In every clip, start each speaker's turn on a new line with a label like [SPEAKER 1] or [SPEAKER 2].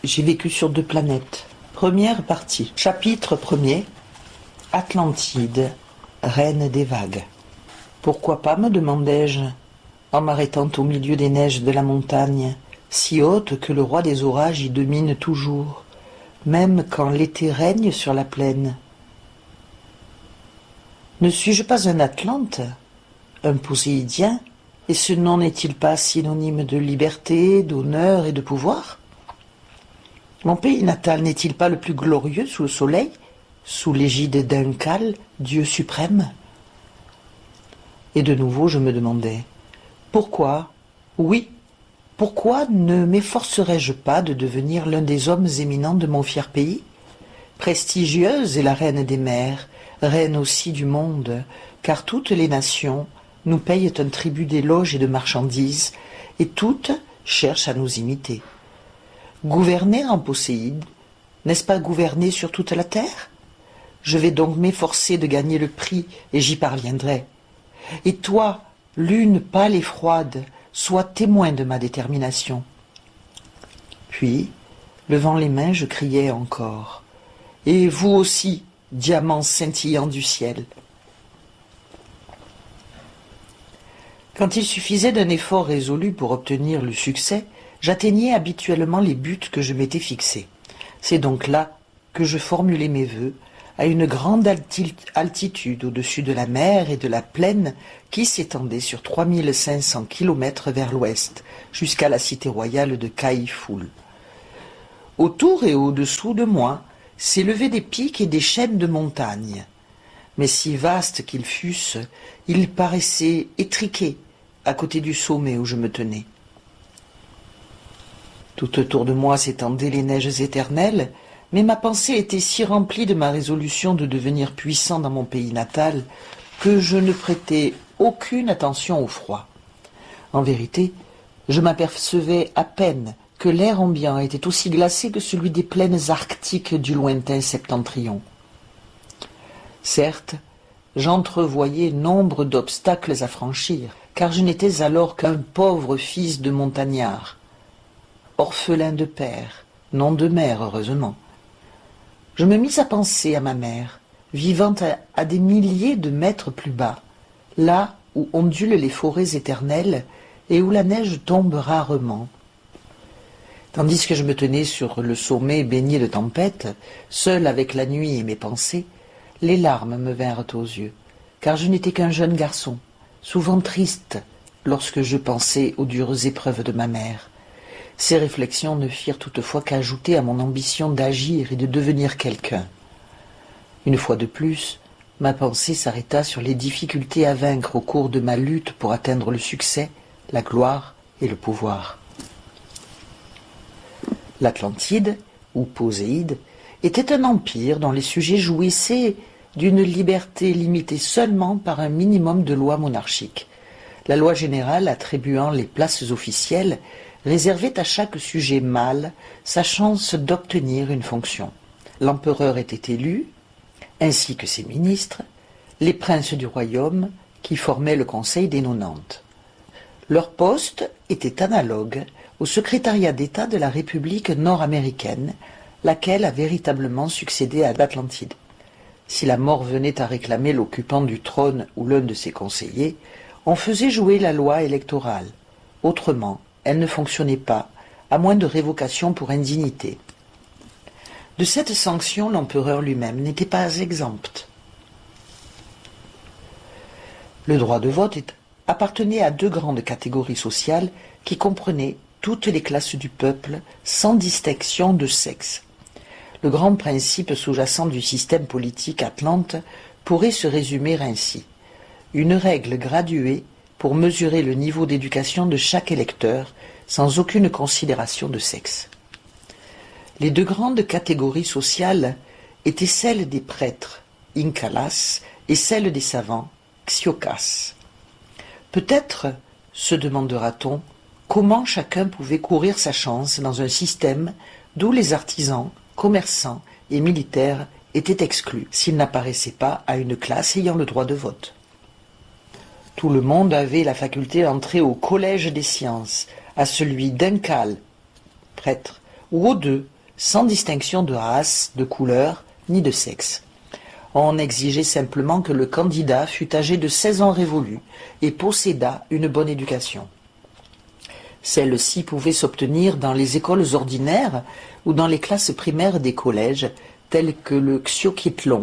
[SPEAKER 1] J'ai vécu sur 2 planètes. Première partie. Chapitre 1er. Atlantide, reine des vagues. Pourquoi pas, me demandai-je, en m'arrêtant au milieu des neiges de la montagne, si haute que le roi des orages y domine toujours, même quand l'été règne sur la plaine. Ne suis-je pas un Atlante, un Poséidien, et ce nom n'est-il pas synonyme de liberté, d'honneur et de pouvoir? Mon pays natal n'est-il pas le plus glorieux sous le soleil, sous l'égide d'Unkal, Dieu suprême? Et de nouveau je me demandais, pourquoi, oui, pourquoi ne m'efforcerais-je pas de devenir l'un des hommes éminents de mon fier pays? Prestigieuse est la reine des mers, reine aussi du monde, car toutes les nations nous payent un tribut d'éloges et de marchandises, et toutes cherchent à nous imiter. Gouverner en Poséide, n'est-ce pas gouverner sur toute la terre? Je vais donc m'efforcer de gagner le prix, et j'y parviendrai. Et toi, lune pâle et froide, sois témoin de ma détermination. Puis, levant les mains, je criai encore. Et vous aussi, diamants scintillants du ciel. Quand il suffisait d'un effort résolu pour obtenir le succès, j'atteignais habituellement les buts que je m'étais fixés. C'est donc là que je formulais mes vœux, à une grande altitude au-dessus de la mer et de la plaine qui s'étendait sur 3500 kilomètres vers l'ouest, jusqu'à la cité royale de Kaifoul. Autour et au-dessous de moi s'élevaient des pics et des chaînes de montagnes, mais si vastes qu'ils fussent, ils paraissaient étriqués à côté du sommet où je me tenais. Tout autour de moi s'étendaient les neiges éternelles, mais ma pensée était si remplie de ma résolution de devenir puissant dans mon pays natal que je ne prêtais aucune attention au froid. En vérité, je m'apercevais à peine que l'air ambiant était aussi glacé que celui des plaines arctiques du lointain septentrion. Certes, j'entrevoyais nombre d'obstacles à franchir, car je n'étais alors qu'un pauvre fils de montagnard, orphelin de père, non de mère, heureusement. Je me mis à penser à ma mère, vivant à des milliers de mètres plus bas, là où ondulent les forêts éternelles et où la neige tombe rarement. Tandis que je me tenais sur le sommet baigné de tempête, seul avec la nuit et mes pensées, les larmes me vinrent aux yeux, car je n'étais qu'un jeune garçon, souvent triste lorsque je pensais aux dures épreuves de ma mère. Ces réflexions ne firent toutefois qu'ajouter à mon ambition d'agir et de devenir quelqu'un. Une fois de plus, ma pensée s'arrêta sur les difficultés à vaincre au cours de ma lutte pour atteindre le succès, la gloire et le pouvoir. L'Atlantide, ou Poséide, était un empire dont les sujets jouissaient d'une liberté limitée seulement par un minimum de lois monarchiques. La loi générale attribuant les places officielles réservait à chaque sujet mâle sa chance d'obtenir une fonction. L'empereur était élu, ainsi que ses ministres, les princes du royaume qui formaient le conseil des 90. Leur poste était analogue au secrétariat d'État de la République nord-américaine, laquelle a véritablement succédé à l'Atlantide. Si la mort venait à réclamer l'occupant du trône ou l'un de ses conseillers, on faisait jouer la loi électorale. Autrement, elle ne fonctionnait pas, à moins de révocation pour indignité. De cette sanction, l'empereur lui-même n'était pas exempt. Le droit de vote appartenait à 2 grandes catégories sociales qui comprenaient toutes les classes du peuple, sans distinction de sexe. Le grand principe sous-jacent du système politique atlante pourrait se résumer ainsi. Une règle graduée pour mesurer le niveau d'éducation de chaque électeur, sans aucune considération de sexe. Les 2 grandes catégories sociales étaient celles des prêtres, Incalas, et celles des savants, Xiokas. Peut-être, se demandera-t-on, comment chacun pouvait courir sa chance dans un système d'où les artisans, commerçants et militaires étaient exclus s'ils n'apparaissaient pas à une classe ayant le droit de vote. Tout le monde avait la faculté d'entrer au collège des sciences, à celui d'Unkal, prêtre, ou aux 2, sans distinction de race, de couleur, ni de sexe. On exigeait simplement que le candidat fût âgé de 16 ans révolus et possédât une bonne éducation. Celle-ci pouvait s'obtenir dans les écoles ordinaires ou dans les classes primaires des collèges, tels que le Xiokitl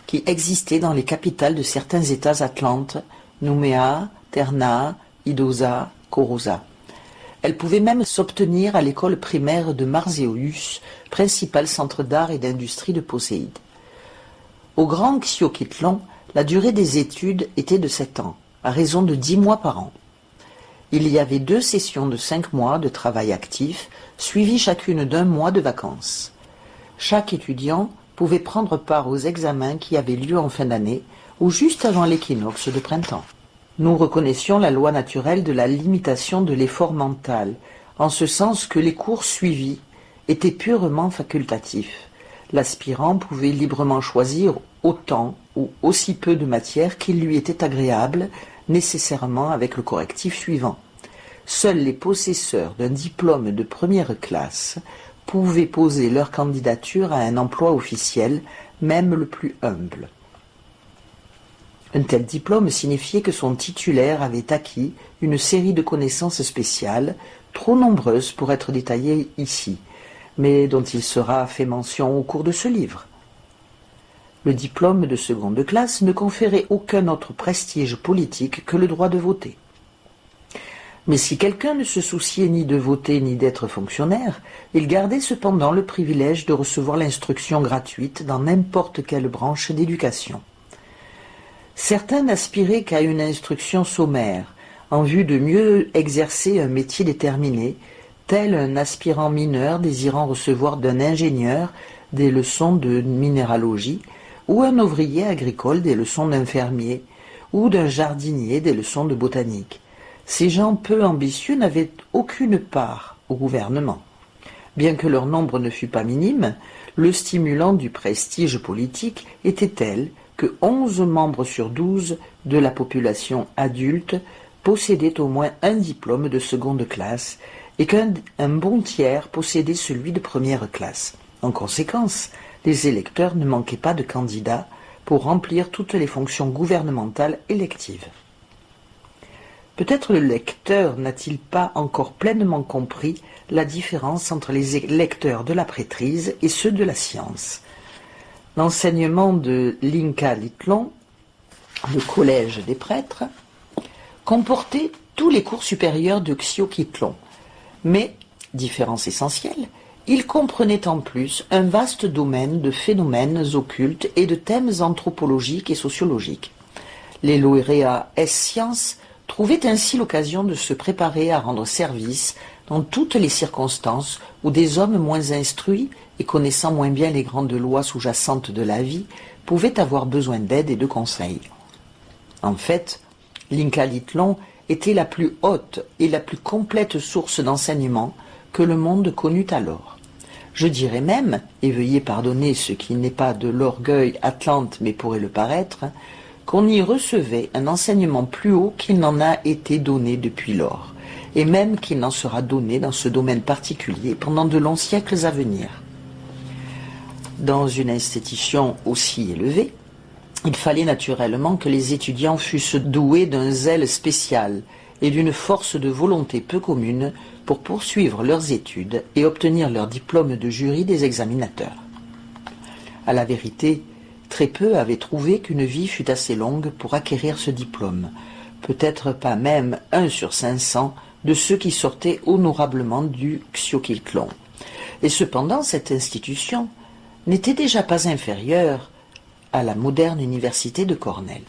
[SPEAKER 1] qui existait dans les capitales de certains États atlantes, Nouméa, Terna, Idosa, Korosa. Elle pouvait même s'obtenir à l'école primaire de Marzéeus, principal centre d'art et d'industrie de Poséide. Au Grand Xiokitl, la durée des études était de 7 ans, à raison de 10 mois par an. Il y avait 2 sessions de 5 mois de travail actif, suivies chacune d'1 mois de vacances. Chaque étudiant pouvait prendre part aux examens qui avaient lieu en fin d'année ou juste avant l'équinoxe de printemps. Nous reconnaissions la loi naturelle de la limitation de l'effort mental, en ce sens que les cours suivis étaient purement facultatifs. L'aspirant pouvait librement choisir autant ou aussi peu de matière qu'il lui était agréable, nécessairement avec le correctif suivant. Seuls les possesseurs d'un diplôme de première classe pouvaient poser leur candidature à un emploi officiel, même le plus humble. Un tel diplôme signifiait que son titulaire avait acquis une série de connaissances spéciales, trop nombreuses pour être détaillées ici, mais dont il sera fait mention au cours de ce livre. Le diplôme de seconde classe ne conférait aucun autre prestige politique que le droit de voter. Mais si quelqu'un ne se souciait ni de voter ni d'être fonctionnaire, il gardait cependant le privilège de recevoir l'instruction gratuite dans n'importe quelle branche d'éducation. Certains n'aspiraient qu'à une instruction sommaire, en vue de mieux exercer un métier déterminé, tel un aspirant mineur désirant recevoir d'un ingénieur des leçons de minéralogie, ou un ouvrier agricole des leçons d'un fermier, ou d'un jardinier des leçons de botanique. Ces gens peu ambitieux n'avaient aucune part au gouvernement. Bien que leur nombre ne fût pas minime, le stimulant du prestige politique était tel que 11 membres sur 12 de la population adulte possédaient au moins un diplôme de seconde classe et qu'un bon tiers possédait celui de première classe. En conséquence, les électeurs ne manquaient pas de candidats pour remplir toutes les fonctions gouvernementales électives. Peut-être le lecteur n'a-t-il pas encore pleinement compris la différence entre les lecteurs de la prêtrise et ceux de la science. L'enseignement de l'Inca-Litlon, le collège des prêtres, comportait tous les cours supérieurs de Xiokitl, mais, différence essentielle, il comprenait en plus un vaste domaine de phénomènes occultes et de thèmes anthropologiques et sociologiques. Les lauréats S-Sciences trouvaient ainsi l'occasion de se préparer à rendre service dans toutes les circonstances où des hommes moins instruits et connaissant moins bien les grandes lois sous-jacentes de la vie pouvaient avoir besoin d'aide et de conseils. En fait, l'Inca-Litlon était la plus haute et la plus complète source d'enseignement que le monde connut alors. Je dirais même, et veuillez pardonner ce qui n'est pas de l'orgueil atlante mais pourrait le paraître, qu'on y recevait un enseignement plus haut qu'il n'en a été donné depuis lors, et même qu'il n'en sera donné dans ce domaine particulier pendant de longs siècles à venir. Dans une institution aussi élevée, il fallait naturellement que les étudiants fussent doués d'un zèle spécial et d'une force de volonté peu commune pour poursuivre leurs études et obtenir leur diplôme de jury des examinateurs. À la vérité, très peu avaient trouvé qu'une vie fût assez longue pour acquérir ce diplôme, peut-être pas même 1 sur 500 de ceux qui sortaient honorablement du Xiokitl. Et cependant, cette institution n'était déjà pas inférieure à la moderne université de Cornell.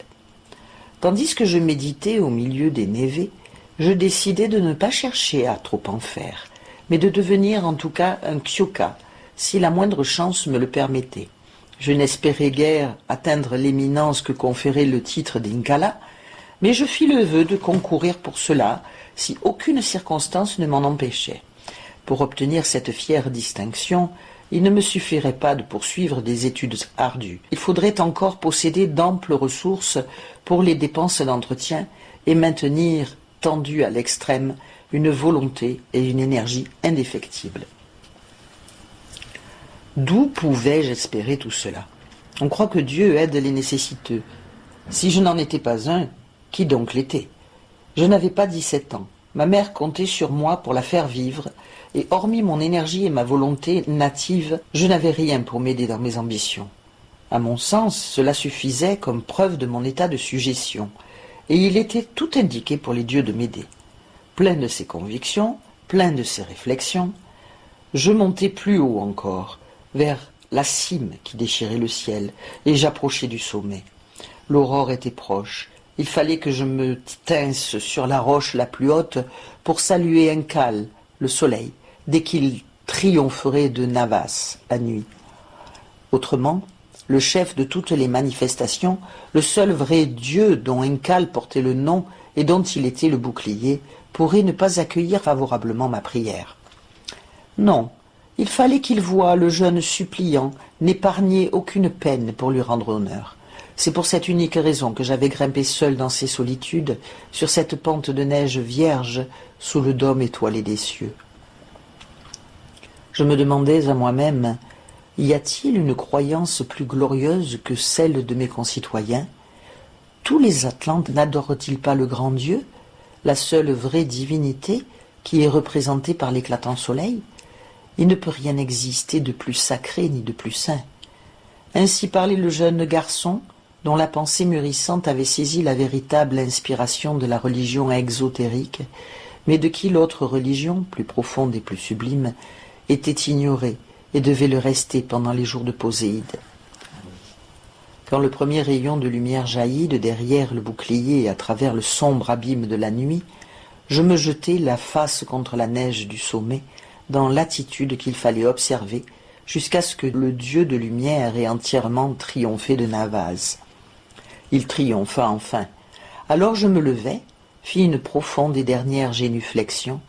[SPEAKER 1] Tandis que je méditais au milieu des névés, je décidai de ne pas chercher à trop en faire, mais de devenir en tout cas un Xioka, si la moindre chance me le permettait. Je n'espérais guère atteindre l'éminence que conférait le titre d'Inkala, mais je fis le vœu de concourir pour cela, si aucune circonstance ne m'en empêchait. Pour obtenir cette fière distinction, il ne me suffirait pas de poursuivre des études ardues. Il faudrait encore posséder d'amples ressources pour les dépenses d'entretien et maintenir, tendu à l'extrême, une volonté et une énergie indéfectibles. D'où pouvais-je espérer tout cela? On croit que Dieu aide les nécessiteux. Si je n'en étais pas un, qui donc l'était? Je n'avais pas 17 ans. Ma mère comptait sur moi pour la faire vivre, et hormis mon énergie et ma volonté native, je n'avais rien pour m'aider dans mes ambitions. À mon sens, cela suffisait comme preuve de mon état de sujétion, et il était tout indiqué pour les dieux de m'aider. Plein de ces convictions, plein de ces réflexions, je montais plus haut encore, vers la cime qui déchirait le ciel, et j'approchais du sommet. L'aurore était proche. Il fallait que je me tinsse sur la roche la plus haute pour saluer Enkal, le soleil, dès qu'il triompherait de Navas, la nuit. Autrement, le chef de toutes les manifestations, le seul vrai dieu dont Enkal portait le nom et dont il était le bouclier, pourrait ne pas accueillir favorablement ma prière. Non, il fallait qu'il voie le jeune suppliant n'épargner aucune peine pour lui rendre honneur. C'est pour cette unique raison que j'avais grimpé seul dans ces solitudes, sur cette pente de neige vierge, sous le dôme étoilé des cieux. Je me demandais à moi-même, y a-t-il une croyance plus glorieuse que celle de mes concitoyens? Tous les Atlantes n'adorent-ils pas le grand Dieu, la seule vraie divinité qui est représentée par l'éclatant soleil? Il ne peut rien exister de plus sacré ni de plus saint. Ainsi parlait le jeune garçon, dont la pensée mûrissante avait saisi la véritable inspiration de la religion exotérique, mais de qui l'autre religion, plus profonde et plus sublime, était ignorée et devait le rester pendant les jours de Poséide. Quand le premier rayon de lumière jaillit de derrière le bouclier et à travers le sombre abîme de la nuit, je me jetai la face contre la neige du sommet, dans l'attitude qu'il fallait observer, jusqu'à ce que le dieu de lumière ait entièrement triomphé de Navas. Il triompha enfin. Alors je me levai, fis une profonde et dernière génuflexion,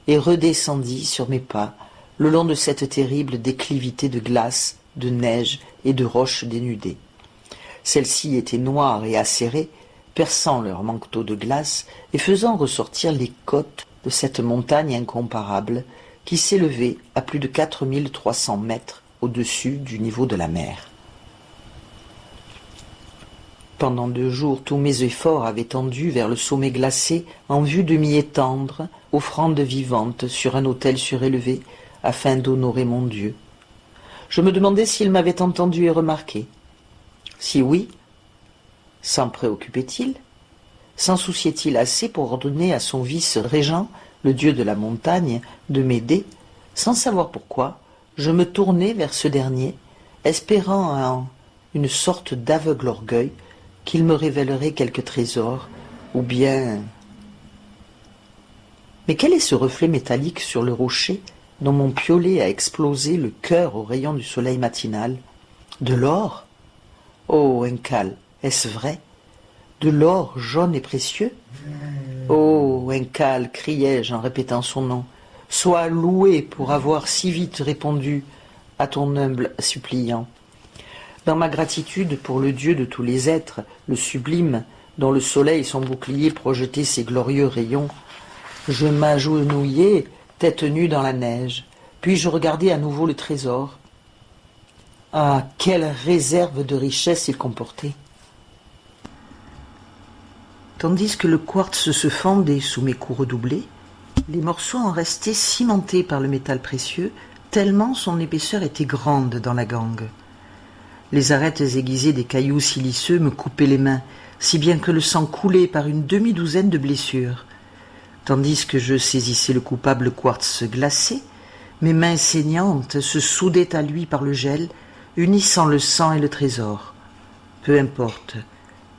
[SPEAKER 1] et redescendis sur mes pas, le long de cette terrible déclivité de glace, de neige et de roches dénudées. Celles-ci étaient noires et acérées, perçant leur manteau de glace et faisant ressortir les côtes de cette montagne incomparable qui s'élevait à plus de 4300 mètres au-dessus du niveau de la mer. Pendant 2 jours, tous mes efforts avaient tendu vers le sommet glacé en vue de m'y étendre, offrande vivante sur un autel surélevé, afin d'honorer mon Dieu. Je me demandais s'il m'avait entendu et remarqué. Si oui, s'en préoccupait-il? S'en souciait-il assez pour ordonner à son vice-régent, le dieu de la montagne, de m'aider? Sans savoir pourquoi, je me tournai vers ce dernier, espérant en une sorte d'aveugle orgueil qu'il me révélerait quelque trésor, ou bien... Mais quel est ce reflet métallique sur le rocher dont mon piolet a explosé le cœur au rayon du soleil matinal? De l'or? Oh, Enkal, est-ce vrai? De l'or jaune et précieux? Oh, Enkal, criai-je en répétant son nom, sois loué pour avoir si vite répondu à ton humble suppliant. Dans ma gratitude pour le Dieu de tous les êtres, le sublime, dont le soleil et son bouclier projetaient ses glorieux rayons, je m'agenouillai, tête nue dans la neige, puis je regardai à nouveau le trésor. Ah, quelle réserve de richesse il comportait! Tandis que le quartz se fendait sous mes coups redoublés, les morceaux en restaient cimentés par le métal précieux, tellement son épaisseur était grande dans la gangue. Les arêtes aiguisées des cailloux siliceux me coupaient les mains, si bien que le sang coulait par une demi-douzaine de blessures. Tandis que je saisissais le coupable quartz glacé, mes mains saignantes se soudaient à lui par le gel, unissant le sang et le trésor. Peu importe,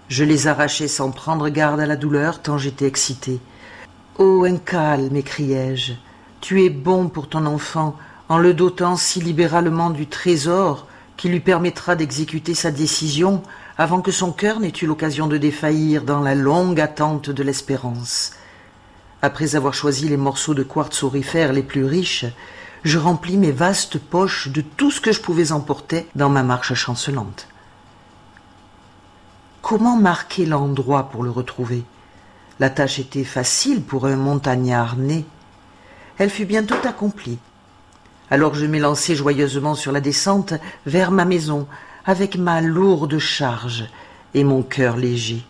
[SPEAKER 1] je les arrachai sans prendre garde à la douleur, tant j'étais excité. « Oh, Enkal, m'écriai-je, tu es bon pour ton enfant, en le dotant si libéralement du trésor qui lui permettra d'exécuter sa décision avant que son cœur n'ait eu l'occasion de défaillir dans la longue attente de l'espérance. Après avoir choisi les morceaux de quartz aurifère les plus riches, je remplis mes vastes poches de tout ce que je pouvais emporter dans ma marche chancelante. Comment marquer l'endroit pour le retrouver? La tâche était facile pour un montagnard né. Elle fut bientôt accomplie. Alors je m'élançai joyeusement sur la descente vers ma maison, avec ma lourde charge et mon cœur léger.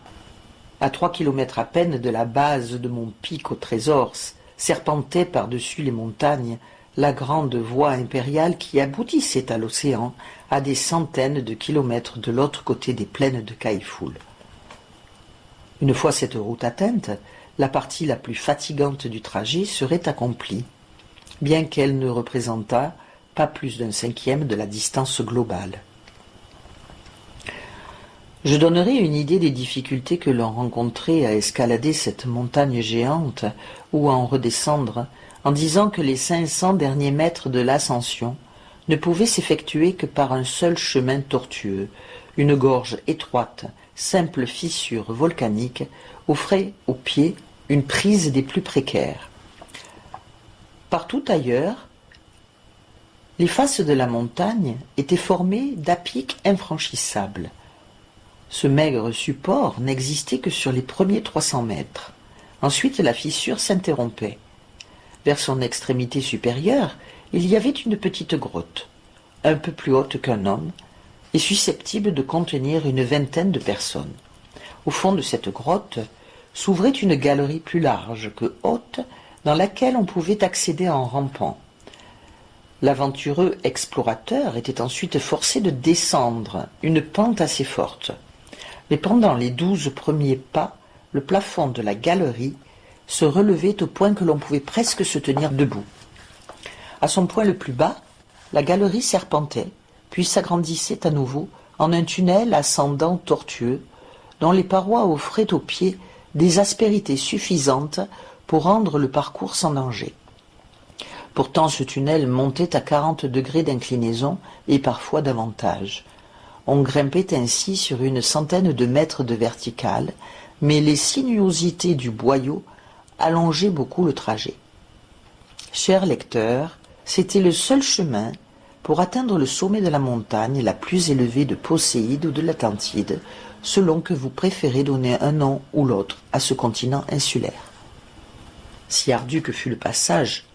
[SPEAKER 1] À 3 kilomètres à peine de la base de mon pic au trésor, serpentait par-dessus les montagnes la grande voie impériale qui aboutissait à l'océan, à des centaines de kilomètres de l'autre côté des plaines de Kaifoul. Une fois cette route atteinte, la partie la plus fatigante du trajet serait accomplie, bien qu'elle ne représentât pas plus d'un cinquième de la distance globale. Je donnerai une idée des difficultés que l'on rencontrait à escalader cette montagne géante ou à en redescendre, en disant que les 500 derniers mètres de l'ascension ne pouvaient s'effectuer que par un seul chemin tortueux, une gorge étroite, simple fissure volcanique, offrait aux pieds une prise des plus précaires. Partout ailleurs, les faces de la montagne étaient formées d'à-pics infranchissables. Ce maigre support n'existait que sur les premiers 300 mètres. Ensuite, la fissure s'interrompait. Vers son extrémité supérieure, il y avait une petite grotte, un peu plus haute qu'un homme, et susceptible de contenir une vingtaine de personnes. Au fond de cette grotte s'ouvrait une galerie plus large que haute, dans laquelle on pouvait accéder en rampant. L'aventureux explorateur était ensuite forcé de descendre une pente assez forte. Mais pendant les 12 premiers pas, le plafond de la galerie se relevait au point que l'on pouvait presque se tenir debout. À son point le plus bas, la galerie serpentait, puis s'agrandissait à nouveau en un tunnel ascendant tortueux, dont les parois offraient aux pieds des aspérités suffisantes pour rendre le parcours sans danger. Pourtant, ce tunnel montait à 40 degrés d'inclinaison et parfois davantage. On grimpait ainsi sur une centaine de mètres de verticale, mais les sinuosités du boyau allongeaient beaucoup le trajet. Cher lecteur, c'était le seul chemin pour atteindre le sommet de la montagne la plus élevée de Poséide ou de l'Atlantide, selon que vous préférez donner un nom ou l'autre à ce continent insulaire. Si ardu que fut le passage,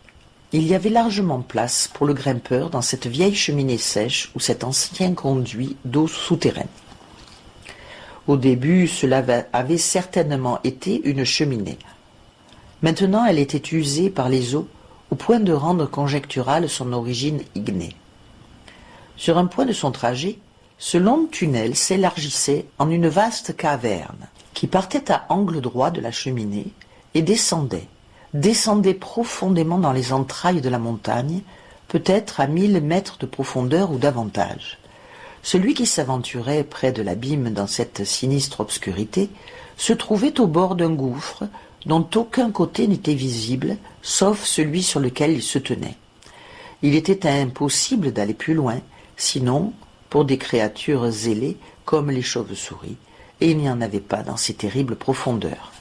[SPEAKER 1] il y avait largement place pour le grimpeur dans cette vieille cheminée sèche ou cet ancien conduit d'eau souterraine. Au début, cela avait certainement été une cheminée. Maintenant, elle était usée par les eaux au point de rendre conjecturale son origine ignée. Sur un point de son trajet, ce long tunnel s'élargissait en une vaste caverne qui partait à angle droit de la cheminée et descendait profondément dans les entrailles de la montagne, peut-être à 1000 mètres de profondeur ou davantage. Celui qui s'aventurait près de l'abîme dans cette sinistre obscurité se trouvait au bord d'un gouffre dont aucun côté n'était visible, sauf celui sur lequel il se tenait. Il était impossible d'aller plus loin, sinon pour des créatures ailées comme les chauves-souris, et il n'y en avait pas dans ces terribles profondeurs.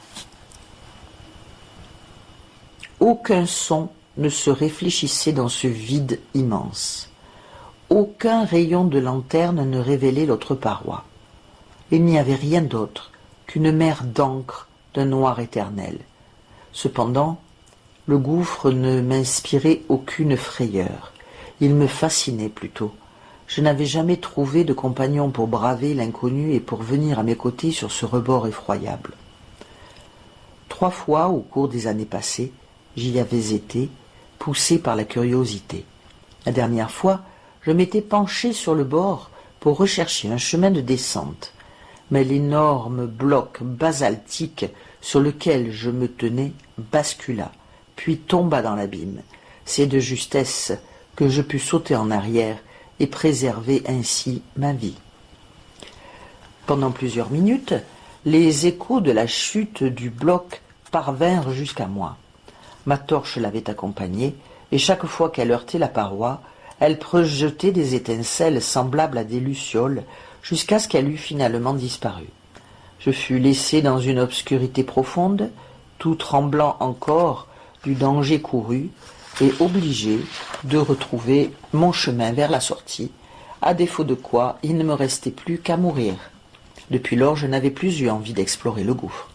[SPEAKER 1] Aucun son ne se réfléchissait dans ce vide immense. Aucun rayon de lanterne ne révélait l'autre paroi. Il n'y avait rien d'autre qu'une mer d'encre d'un noir éternel. Cependant, le gouffre ne m'inspirait aucune frayeur. Il me fascinait plutôt. Je n'avais jamais trouvé de compagnon pour braver l'inconnu et pour venir à mes côtés sur ce rebord effroyable. 3 fois au cours des années passées, j'y avais été, poussé par la curiosité. La dernière fois, je m'étais penché sur le bord pour rechercher un chemin de descente, mais l'énorme bloc basaltique sur lequel je me tenais bascula, puis tomba dans l'abîme. C'est de justesse que je pus sauter en arrière et préserver ainsi ma vie. Pendant plusieurs minutes, les échos de la chute du bloc parvinrent jusqu'à moi. Ma torche l'avait accompagnée, et chaque fois qu'elle heurtait la paroi, elle projetait des étincelles semblables à des lucioles, jusqu'à ce qu'elle eût finalement disparu. Je fus laissé dans une obscurité profonde, tout tremblant encore du danger couru, et obligé de retrouver mon chemin vers la sortie, à défaut de quoi il ne me restait plus qu'à mourir. Depuis lors, je n'avais plus eu envie d'explorer le gouffre.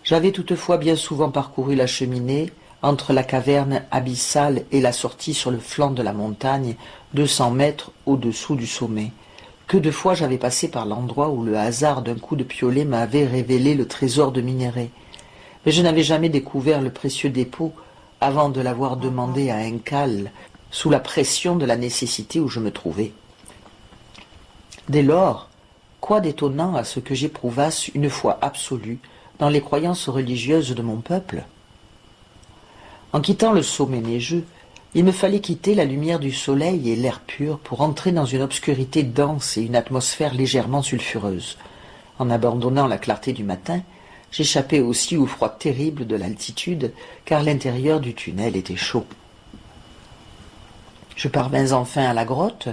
[SPEAKER 1] J'avais toutefois bien souvent parcouru la cheminée entre la caverne abyssale et la sortie sur le flanc de la montagne, 200 mètres au-dessous du sommet. Que de fois j'avais passé par l'endroit où le hasard d'un coup de piolet m'avait révélé le trésor de minerai. Mais je n'avais jamais découvert le précieux dépôt avant de l'avoir demandé à un cal, sous la pression de la nécessité où je me trouvais. Dès lors, quoi d'étonnant à ce que j'éprouvasse une foi absolue dans les croyances religieuses de mon peuple? En quittant le sommet neigeux, il me fallait quitter la lumière du soleil et l'air pur pour entrer dans une obscurité dense et une atmosphère légèrement sulfureuse. En abandonnant la clarté du matin, j'échappais aussi au froid terrible de l'altitude, car l'intérieur du tunnel était chaud. Je parvins enfin à la grotte,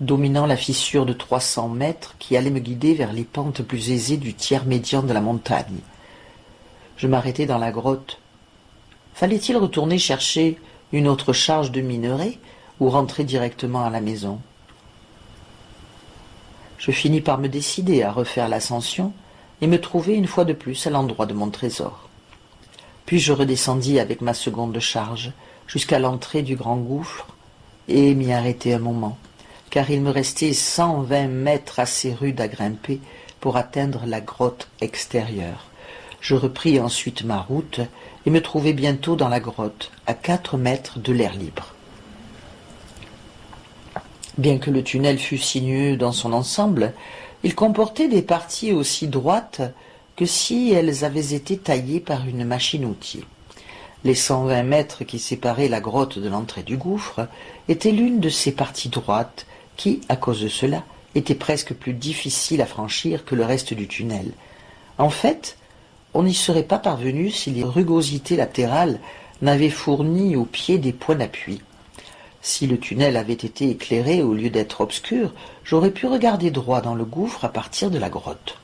[SPEAKER 1] dominant la fissure de 300 mètres qui allait me guider vers les pentes plus aisées du tiers médian de la montagne. Je m'arrêtai dans la grotte. Fallait-il retourner chercher une autre charge de minerai ou rentrer directement à la maison? Je finis par me décider à refaire l'ascension et me trouver une fois de plus à l'endroit de mon trésor. Puis je redescendis avec ma seconde charge jusqu'à l'entrée du grand gouffre et m'y arrêtai un moment, car il me restait 120 mètres assez rudes à grimper pour atteindre la grotte extérieure. Je repris ensuite ma route et me trouvai bientôt dans la grotte, à 4 mètres de l'air libre. Bien que le tunnel fût sinueux dans son ensemble, il comportait des parties aussi droites que si elles avaient été taillées par une machine-outil. Les 120 mètres qui séparaient la grotte de l'entrée du gouffre étaient l'une de ces parties droites qui, à cause de cela, étaient presque plus difficiles à franchir que le reste du tunnel. En fait, on n'y serait pas parvenu si les rugosités latérales n'avaient fourni au pied des points d'appui. Si le tunnel avait été éclairé au lieu d'être obscur, j'aurais pu regarder droit dans le gouffre à partir de la grotte.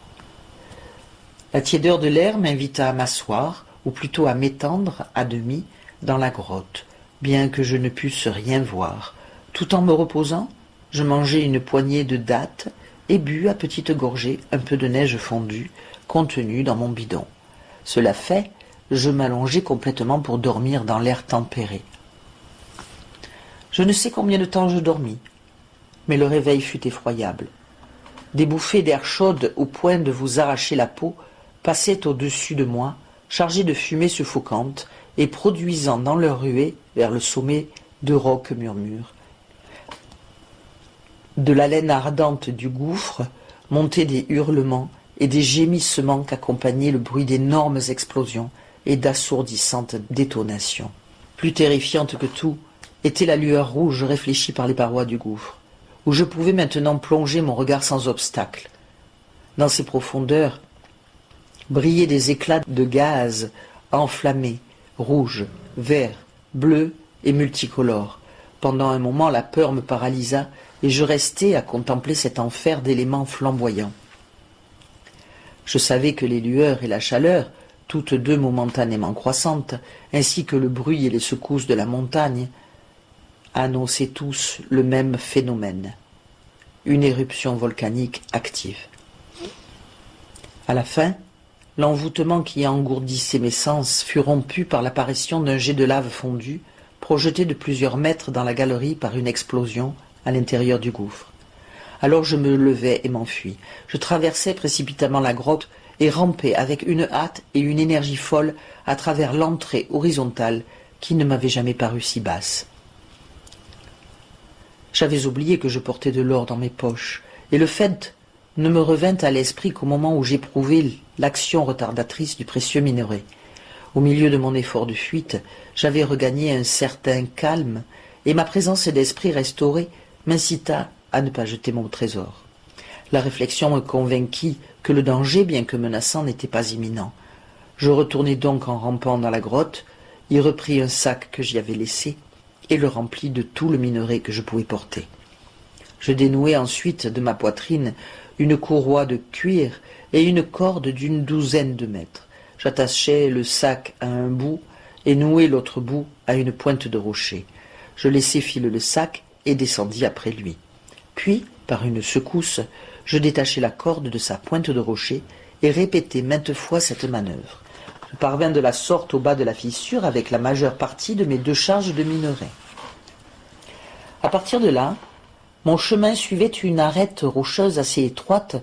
[SPEAKER 1] La tiédeur de l'air m'invita à m'asseoir, ou plutôt à m'étendre à demi dans la grotte, bien que je ne pusse rien voir. Tout en me reposant, je mangeai une poignée de dattes et bus à petites gorgées un peu de neige fondue contenue dans mon bidon. Cela fait, je m'allongeai complètement pour dormir dans l'air tempéré. Je ne sais combien de temps je dormis, mais le réveil fut effroyable. Des bouffées d'air chaude au point de vous arracher la peau passaient au-dessus de moi, chargées de fumée suffocante et produisant dans leur ruée vers le sommet de rocs murmures. De l'haleine ardente du gouffre montaient des hurlements et des gémissements qu'accompagnait le bruit d'énormes explosions et d'assourdissantes détonations. Plus terrifiante que tout était la lueur rouge réfléchie par les parois du gouffre, où je pouvais maintenant plonger mon regard sans obstacle. Dans ces profondeurs brillaient des éclats de gaz enflammés, rouges, verts, bleus et multicolores. Pendant un moment, la peur me paralysa et je restai à contempler cet enfer d'éléments flamboyants. Je savais que les lueurs et la chaleur, toutes deux momentanément croissantes, ainsi que le bruit et les secousses de la montagne, annonçaient tous le même phénomène, une éruption volcanique active. À la fin, l'envoûtement qui engourdissait mes sens fut rompu par l'apparition d'un jet de lave fondue, projeté de plusieurs mètres dans la galerie par une explosion à l'intérieur du gouffre. Alors je me levai et m'enfuis. Je traversai précipitamment la grotte et rampai avec une hâte et une énergie folle à travers l'entrée horizontale qui ne m'avait jamais paru si basse. J'avais oublié que je portais de l'or dans mes poches, et le fait ne me revint à l'esprit qu'au moment où j'éprouvais l'action retardatrice du précieux minerai. Au milieu de mon effort de fuite, j'avais regagné un certain calme, et ma présence d'esprit restaurée m'incita à ne pas jeter mon trésor. La réflexion me convainquit que le danger, bien que menaçant, n'était pas imminent. Je retournai donc en rampant dans la grotte, y repris un sac que j'y avais laissé, et le remplis de tout le minerai que je pouvais porter. Je dénouai ensuite de ma poitrine une courroie de cuir et une corde d'une 12aine de mètres. J'attachai le sac à un bout et nouai l'autre bout à une pointe de rocher. Je laissai filer le sac et descendis après lui. Puis, par une secousse, je détachai la corde de sa pointe de rocher et répétai maintes fois cette manœuvre. Je parvins de la sorte au bas de la fissure avec la majeure partie de mes 2 charges de minerai. À partir de là, mon chemin suivait une arête rocheuse assez étroite,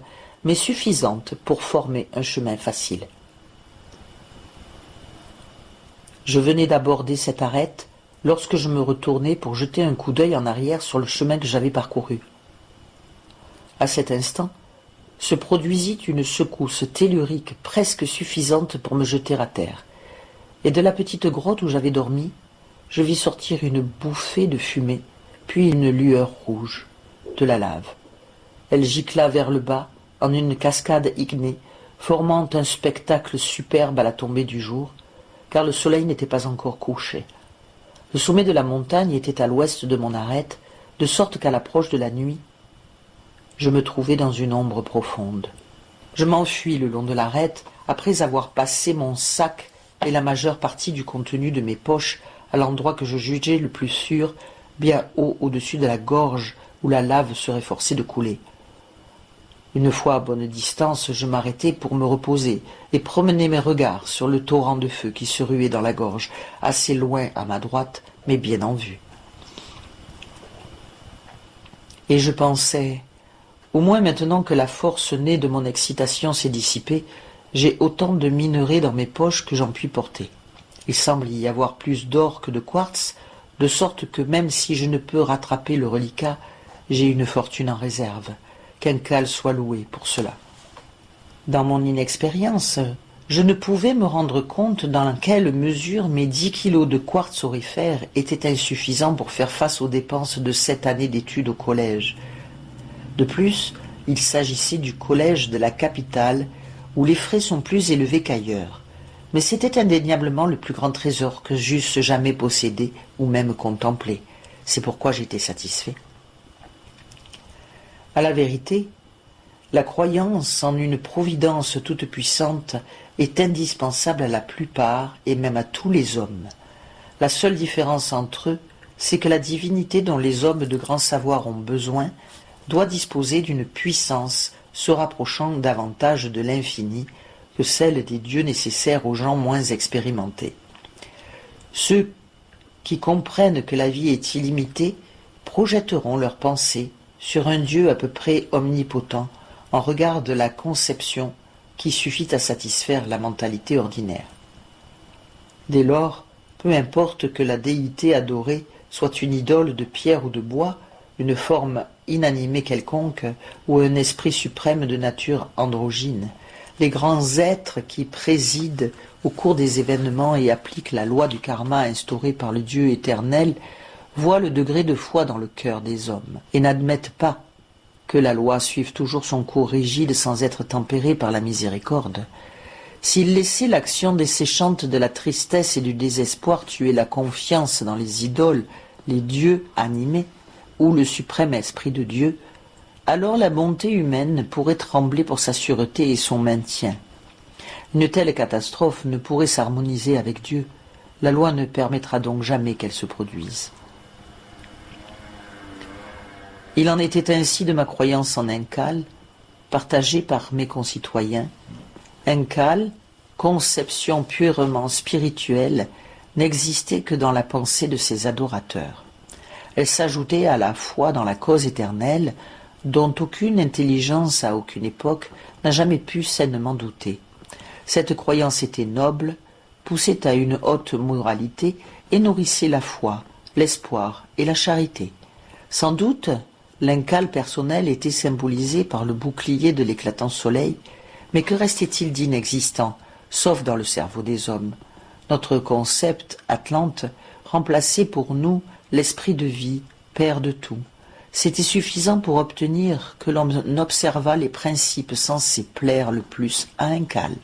[SPEAKER 1] mais suffisante pour former un chemin facile. Je venais d'aborder cette arête lorsque je me retournai pour jeter un coup d'œil en arrière sur le chemin que j'avais parcouru. À cet instant, se produisit une secousse tellurique presque suffisante pour me jeter à terre, et de la petite grotte où j'avais dormi, je vis sortir une bouffée de fumée, puis une lueur rouge, de la lave. Elle gicla vers le bas, en une cascade ignée, formant un spectacle superbe à la tombée du jour, car le soleil n'était pas encore couché. Le sommet de la montagne était à l'ouest de mon arête, de sorte qu'à l'approche de la nuit, je me trouvais dans une ombre profonde. Je m'enfuis le long de l'arête, après avoir passé mon sac et la majeure partie du contenu de mes poches à l'endroit que je jugeais le plus sûr, bien haut au-dessus de la gorge où la lave serait forcée de couler. Une fois à bonne distance, je m'arrêtai pour me reposer et promener mes regards sur le torrent de feu qui se ruait dans la gorge, assez loin à ma droite, mais bien en vue. Et je pensais, au moins maintenant que la force née de mon excitation s'est dissipée, j'ai autant de minerai dans mes poches que j'en puis porter. Il semble y avoir plus d'or que de quartz, de sorte que même si je ne peux rattraper le reliquat, j'ai une fortune en réserve, qu'Enkal soit loué pour cela. Dans mon inexpérience, je ne pouvais me rendre compte dans quelle mesure mes 10 kilos de quartz aurifère étaient insuffisants pour faire face aux dépenses de 7 années d'études au collège. De plus, il s'agissait du collège de la capitale, où les frais sont plus élevés qu'ailleurs. Mais c'était indéniablement le plus grand trésor que j'eusse jamais possédé ou même contemplé. C'est pourquoi j'étais satisfait. À la vérité, la croyance en une providence toute puissante est indispensable à la plupart et même à tous les hommes. La seule différence entre eux, c'est que la divinité dont les hommes de grand savoir ont besoin doit disposer d'une puissance se rapprochant davantage de l'infini que celle des dieux nécessaires aux gens moins expérimentés. Ceux qui comprennent que la vie est illimitée projetteront leurs pensées sur un Dieu à peu près omnipotent en regard de la conception qui suffit à satisfaire la mentalité ordinaire. Dès lors, peu importe que la déité adorée soit une idole de pierre ou de bois, une forme inanimée quelconque ou un esprit suprême de nature androgyne, les grands êtres qui président au cours des événements et appliquent la loi du karma instaurée par le Dieu éternel voient le degré de foi dans le cœur des hommes et n'admettent pas que la loi suive toujours son cours rigide sans être tempérée par la miséricorde. S'ils laissaient l'action desséchante de la tristesse et du désespoir tuer la confiance dans les idoles, les dieux animés, ou le suprême esprit de Dieu, alors la bonté humaine pourrait trembler pour sa sûreté et son maintien. Une telle catastrophe ne pourrait s'harmoniser avec Dieu. La loi ne permettra donc jamais qu'elle se produise. Il en était ainsi de ma croyance en Enkal, partagée par mes concitoyens. Enkal, conception purement spirituelle, n'existait que dans la pensée de ses adorateurs. Elle s'ajoutait à la foi dans la cause éternelle, dont aucune intelligence à aucune époque n'a jamais pu sainement douter. Cette croyance était noble, poussait à une haute moralité et nourrissait la foi, l'espoir et la charité. Sans doute, l'Enkal personnel était symbolisé par le bouclier de l'éclatant soleil, mais que restait-il d'inexistant, sauf dans le cerveau des hommes? Notre concept, Atlante, remplaçait pour nous l'esprit de vie, père de tout. C'était suffisant pour obtenir que l'on observât les principes censés plaire le plus à Enkal.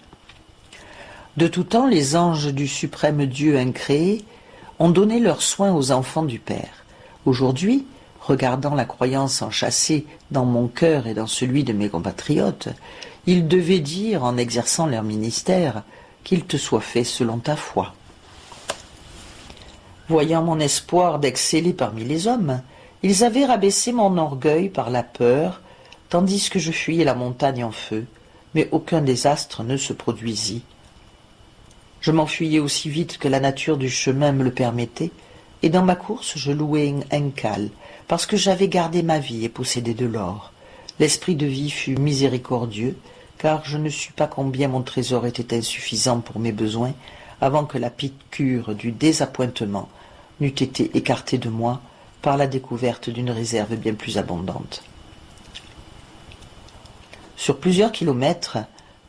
[SPEAKER 1] De tout temps, les anges du suprême Dieu incréé ont donné leurs soins aux enfants du Père. Aujourd'hui, regardant la croyance enchâssée dans mon cœur et dans celui de mes compatriotes, ils devaient dire, en exerçant leur ministère, qu'il te soit fait selon ta foi. Voyant mon espoir d'exceller parmi les hommes, ils avaient rabaissé mon orgueil par la peur, tandis que je fuyais la montagne en feu, mais aucun désastre ne se produisit. Je m'enfuyais aussi vite que la nature du chemin me le permettait, et dans ma course je louais un cal, parce que j'avais gardé ma vie et possédé de l'or. L'esprit de vie fut miséricordieux, car je ne sus pas combien mon trésor était insuffisant pour mes besoins, avant que la piqûre du désappointement n'eût été écartée de moi par la découverte d'une réserve bien plus abondante. Sur plusieurs kilomètres,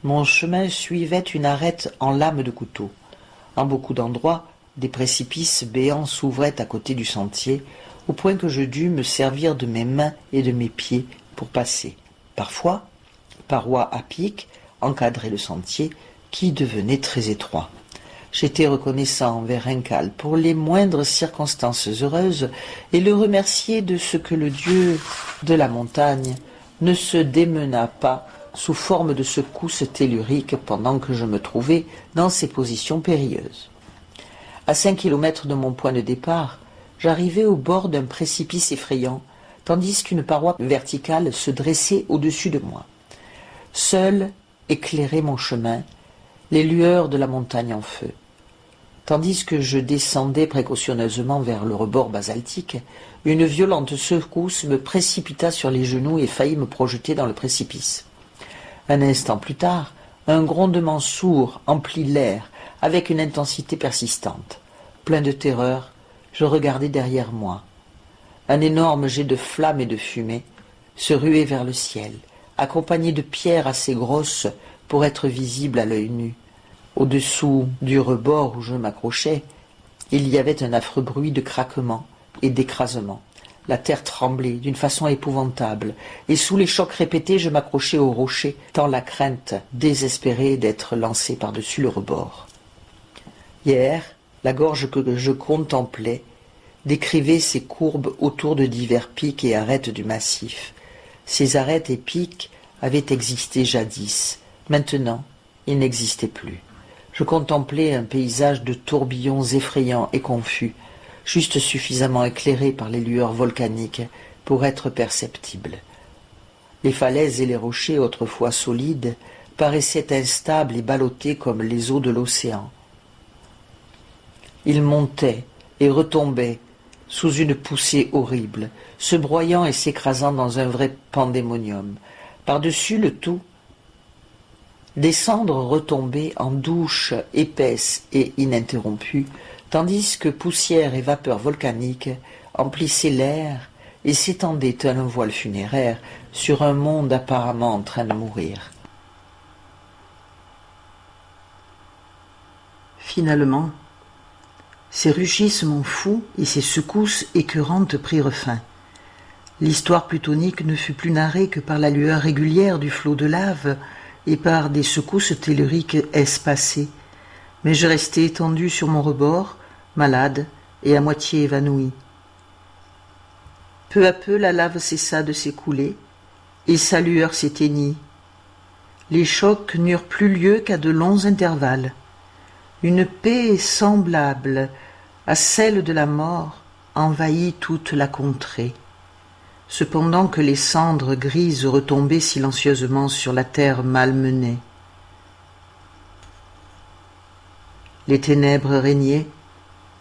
[SPEAKER 1] mon chemin suivait une arête en lame de couteau. En beaucoup d'endroits, des précipices béants s'ouvraient à côté du sentier, au point que je dus me servir de mes mains et de mes pieds pour passer. Parfois, parois à pic encadraient le sentier, qui devenait très étroit. J'étais reconnaissant envers Rincal pour les moindres circonstances heureuses et le remerciais de ce que le dieu de la montagne ne se démena pas sous forme de secousses telluriques pendant que je me trouvais dans ces positions périlleuses. À 5 kilomètres de mon point de départ, j'arrivai au bord d'un précipice effrayant, tandis qu'une paroi verticale se dressait au-dessus de moi. Seules éclairaient mon chemin les lueurs de la montagne en feu. Tandis que je descendais précautionneusement vers le rebord basaltique, une violente secousse me précipita sur les genoux et faillit me projeter dans le précipice. Un instant plus tard, un grondement sourd emplit l'air avec une intensité persistante. Plein de terreur, je regardai derrière moi. Un énorme jet de flammes et de fumée se ruait vers le ciel, accompagné de pierres assez grosses pour être visibles à l'œil nu. Au-dessous du rebord où je m'accrochais, il y avait un affreux bruit de craquement et d'écrasement. La terre tremblait d'une façon épouvantable, et sous les chocs répétés, je m'accrochais au rocher, tant la crainte désespérée d'être lancé par-dessus le rebord. Hier, la gorge que je contemplais décrivait ses courbes autour de divers pics et arêtes du massif. Ces arêtes et pics avaient existé jadis. Maintenant, ils n'existaient plus. Je contemplais un paysage de tourbillons effrayants et confus, juste suffisamment éclairé par les lueurs volcaniques pour être perceptibles. Les falaises et les rochers, autrefois solides, paraissaient instables et ballottés comme les eaux de l'océan. Ils montaient et retombaient sous une poussée horrible, se broyant et s'écrasant dans un vrai pandémonium. Par-dessus le tout, des cendres retombaient en douches épaisses et ininterrompues, tandis que poussière et vapeur volcanique emplissaient l'air et s'étendaient tel un voile funéraire sur un monde apparemment en train de mourir. Finalement, ces rugissements fous et ces secousses écœurantes prirent fin. L'histoire plutonique ne fut plus narrée que par la lueur régulière du flot de lave et par des secousses telluriques espacées, mais je restai étendu sur mon rebord, malade et à moitié évanoui. Peu à peu, la lave cessa de s'écouler, et sa lueur s'éteignit. Les chocs n'eurent plus lieu qu'à de longs intervalles. Une paix semblable à celle de la mort envahit toute la contrée. Cependant que les cendres grises retombaient silencieusement sur la terre malmenée. Les ténèbres régnaient.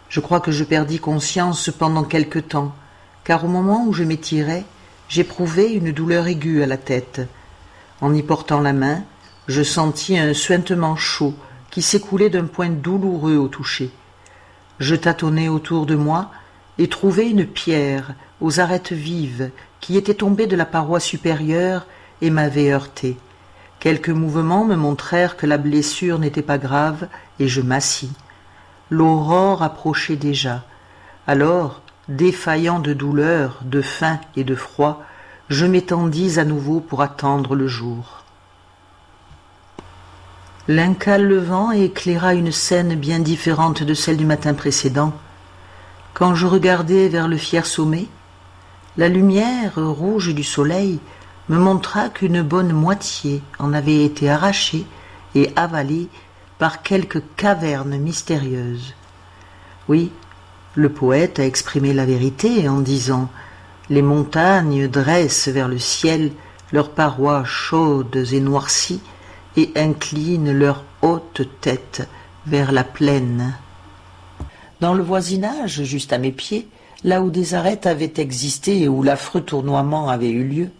[SPEAKER 1] Je crois que je perdis conscience pendant quelque temps, car au moment où je m'étirais, j'éprouvai une douleur aiguë à la tête. En y portant la main, je sentis un suintement chaud qui s'écoulait d'un point douloureux au toucher. Je tâtonnai autour de moi et trouvai une pierre aux arêtes vives qui était tombée de la paroi supérieure et m'avait heurté. Quelques mouvements me montrèrent que la blessure n'était pas grave et je m'assis. L'aurore approchait déjà. Alors, défaillant de douleur, de faim et de froid, je m'étendis à nouveau pour attendre le jour. L'incal levant éclaira une scène bien différente de celle du matin précédent. Quand je regardai vers le fier sommet, la lumière rouge du soleil me montra qu'une bonne moitié en avait été arrachée et avalée par quelque caverne mystérieuse. Oui, le poète a exprimé la vérité en disant « Les montagnes dressent vers le ciel leurs parois chaudes et noircies et inclinent leurs hautes têtes vers la plaine. Dans le voisinage, juste à mes pieds, là où des arêtes avaient existé et où l'affreux tournoiement avait eu lieu,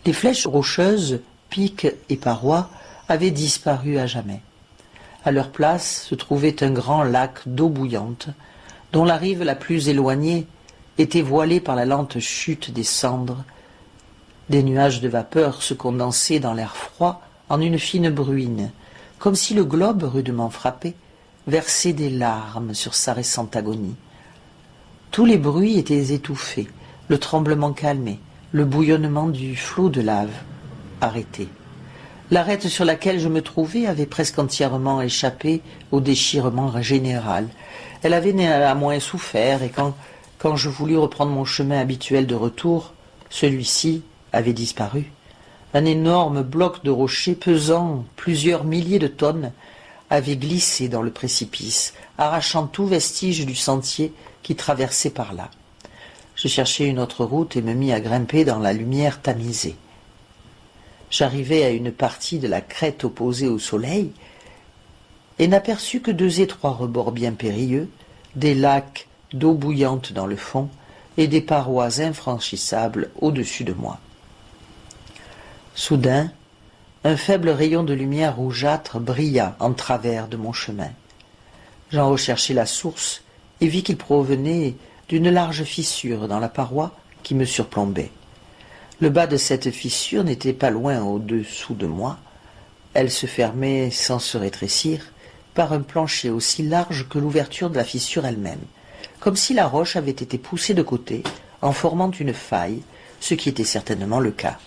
[SPEAKER 1] les flèches rocheuses, pics et parois avaient disparu à jamais. À leur place se trouvait un grand lac d'eau bouillante, dont la rive la plus éloignée était voilée par la lente chute des cendres. Des nuages de vapeur se condensaient dans l'air froid en une fine bruine, comme si le globe, rudement frappé, versait des larmes sur sa récente agonie. Tous les bruits étaient étouffés, le tremblement calmé, le bouillonnement du flot de lave arrêté. L'arête sur laquelle je me trouvais avait presque entièrement échappé au déchirement général. Elle avait néanmoins souffert, et quand je voulus reprendre mon chemin habituel de retour, celui-ci avait disparu. Un énorme bloc de rocher pesant plusieurs milliers de tonnes avait glissé dans le précipice, arrachant tout vestige du sentier qui traversait par là. Je cherchai une autre route et me mis à grimper dans la lumière tamisée. J'arrivai à une partie de la crête opposée au soleil et n'aperçus que deux étroits rebords bien périlleux, des lacs d'eau bouillante dans le fond et des parois infranchissables au-dessus de moi. Soudain, un faible rayon de lumière rougeâtre brilla en travers de mon chemin. J'en recherchai la source et vis qu'il provenait d'une large fissure dans la paroi qui me surplombait. Le bas de cette fissure n'était pas loin au-dessous de moi. Elle se fermait sans se rétrécir par un plancher aussi large que l'ouverture de la fissure elle-même, comme si la roche avait été poussée de côté en formant une faille, ce qui était certainement le cas.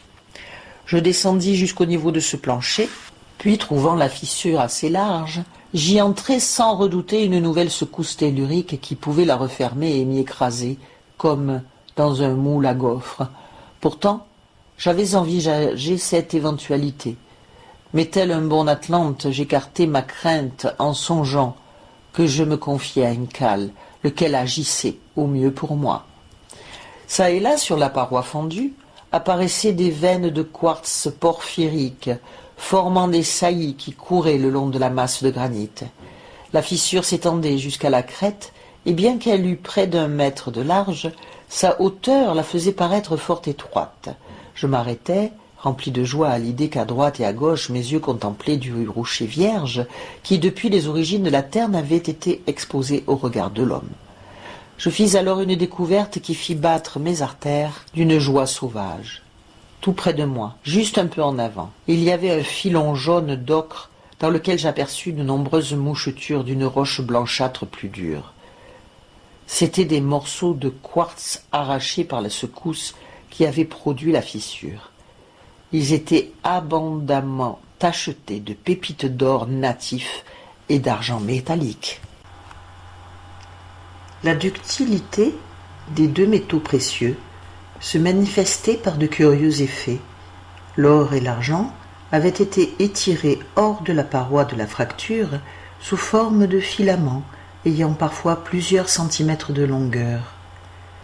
[SPEAKER 1] Je descendis jusqu'au niveau de ce plancher, puis trouvant la fissure assez large, j'y entrai sans redouter une nouvelle secousse tellurique qui pouvait la refermer et m'y écraser, comme dans un moule à gaufres. Pourtant, j'avais envisagé cette éventualité. Mais tel un bon Atlante, j'écartai ma crainte en songeant que je me confiais à une cale, lequel agissait au mieux pour moi. Ça et là, sur la paroi fendue, apparaissaient des veines de quartz porphyrique, formant des saillies qui couraient le long de la masse de granit. La fissure s'étendait jusqu'à la crête, et bien qu'elle eût près d'1 mètre de large, sa hauteur la faisait paraître fort étroite. Je m'arrêtai, rempli de joie à l'idée qu'à droite et à gauche mes yeux contemplaient du rocher vierge, qui depuis les origines de la terre n'avait été exposé au regard de l'homme. Je fis alors une découverte qui fit battre mes artères d'une joie sauvage. Tout près de moi, juste un peu en avant, il y avait un filon jaune d'ocre dans lequel j'aperçus de nombreuses mouchetures d'une roche blanchâtre plus dure. C'étaient des morceaux de quartz arrachés par la secousse qui avait produit la fissure. Ils étaient abondamment tachetés de pépites d'or natif et d'argent métallique. La ductilité des deux métaux précieux se manifestait par de curieux effets. L'or et l'argent avaient été étirés hors de la paroi de la fracture sous forme de filaments ayant parfois plusieurs centimètres de longueur.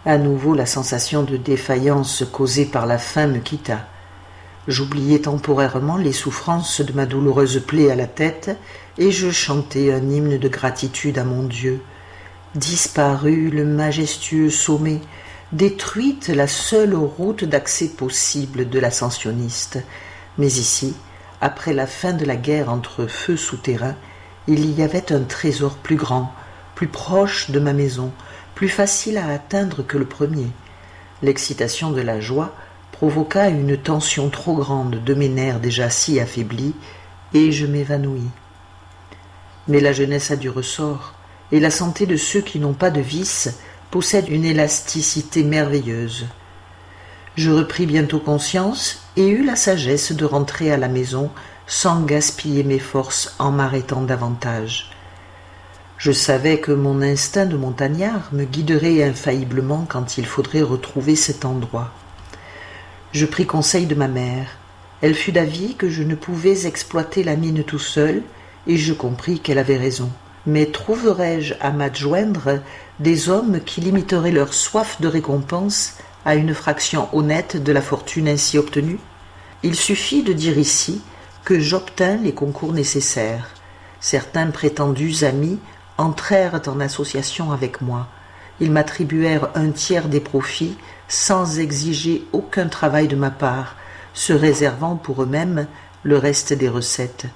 [SPEAKER 1] À nouveau, la sensation de défaillance causée par la faim me quitta. J'oubliai temporairement les souffrances de ma douloureuse plaie à la tête et je chantai un hymne de gratitude à mon Dieu. Disparu le majestueux sommet, détruite la seule route d'accès possible de l'ascensionniste. Mais ici, après la fin de la guerre entre feux souterrains, il y avait un trésor plus grand, plus proche de ma maison, plus facile à atteindre que le premier. L'excitation de la joie provoqua une tension trop grande de mes nerfs déjà si affaiblis, et je m'évanouis. Mais la jeunesse a du ressort, et la santé de ceux qui n'ont pas de vices possède une élasticité merveilleuse. Je repris bientôt conscience et eus la sagesse de rentrer à la maison sans gaspiller mes forces en m'arrêtant davantage. Je savais que mon instinct de montagnard me guiderait infailliblement quand il faudrait retrouver cet endroit. Je pris conseil de ma mère. Elle fut d'avis que je ne pouvais exploiter la mine tout seul, et je compris qu'elle avait raison. Mais trouverais-je à m'adjoindre des hommes qui limiteraient leur soif de récompense à une fraction honnête de la fortune ainsi obtenue? Il suffit de dire ici que j'obtins les concours nécessaires. Certains prétendus amis entrèrent en association avec moi. Ils m'attribuèrent un tiers des profits sans exiger aucun travail de ma part, se réservant pour eux-mêmes le reste des recettes.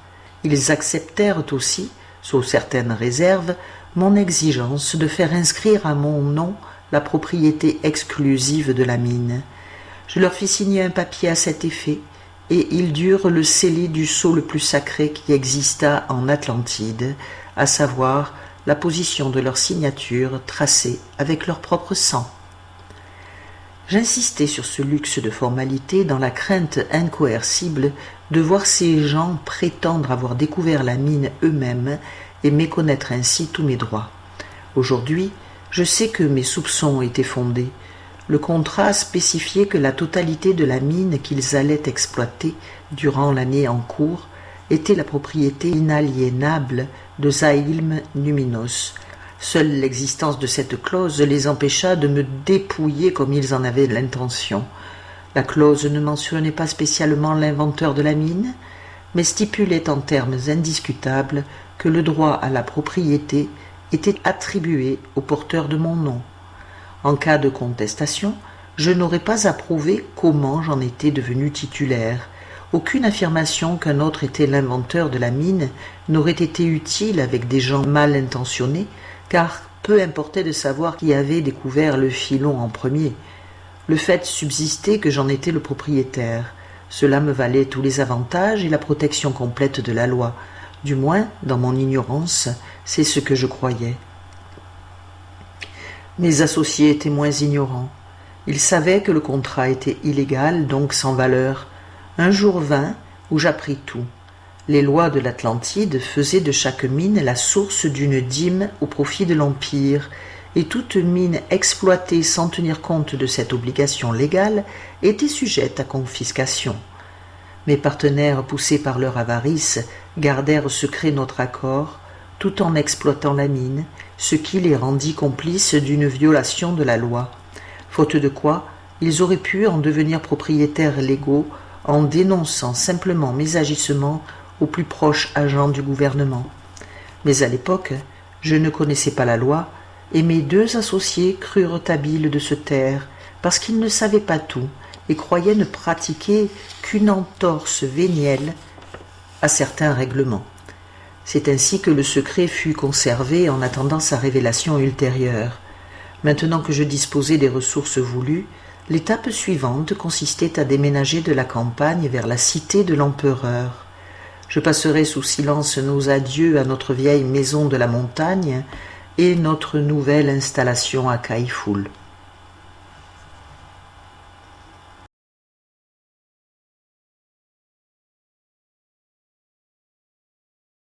[SPEAKER 1] Ils acceptèrent aussi, sous certaines réserves, mon exigence de faire inscrire à mon nom la propriété exclusive de la mine. Je leur fis signer un papier à cet effet, et ils durent le sceller du sceau le plus sacré qui existât en Atlantide, à savoir la position de leur signature tracée avec leur propre sang. J'insistais sur ce luxe de formalité dans la crainte incoercible de voir ces gens prétendre avoir découvert la mine eux-mêmes et méconnaître ainsi tous mes droits. Aujourd'hui, je sais que mes soupçons étaient fondés. Le contrat spécifiait que la totalité de la mine qu'ils allaient exploiter durant l'année en cours était la propriété inaliénable de Zaïlm Numinos. Seule l'existence de cette clause les empêcha de me dépouiller comme ils en avaient l'intention. La clause ne mentionnait pas spécialement l'inventeur de la mine, mais stipulait en termes indiscutables que le droit à la propriété était attribué au porteur de mon nom. En cas de contestation, je n'aurais pas à prouver comment j'en étais devenu titulaire. Aucune affirmation qu'un autre était l'inventeur de la mine n'aurait été utile avec des gens mal intentionnés, car peu importait de savoir qui avait découvert le filon en premier. Le fait subsistait que j'en étais le propriétaire. Cela me valait tous les avantages et la protection complète de la loi. Du moins, dans mon ignorance, c'est ce que je croyais. Mes associés étaient moins ignorants. Ils savaient que le contrat était illégal, donc sans valeur. Un jour vint où j'appris tout. Les lois de l'Atlantide faisaient de chaque mine la source d'une dîme au profit de l'Empire, et toute mine exploitée sans tenir compte de cette obligation légale était sujette à confiscation. Mes partenaires, poussés par leur avarice, gardèrent secret notre accord, tout en exploitant la mine, ce qui les rendit complices d'une violation de la loi, faute de quoi ils auraient pu en devenir propriétaires légaux en dénonçant simplement mes agissements aux plus proches agents du gouvernement. Mais à l'époque, je ne connaissais pas la loi, et mes deux associés crurent habiles de se taire, parce qu'ils ne savaient pas tout, et croyaient ne pratiquer qu'une entorse vénielle à certains règlements. C'est ainsi que le secret fut conservé en attendant sa révélation ultérieure. Maintenant que je disposais des ressources voulues, l'étape suivante consistait à déménager de la campagne vers la cité de l'empereur. Je passerai sous silence nos adieux à notre vieille maison de la montagne et notre nouvelle installation à Caïfoul.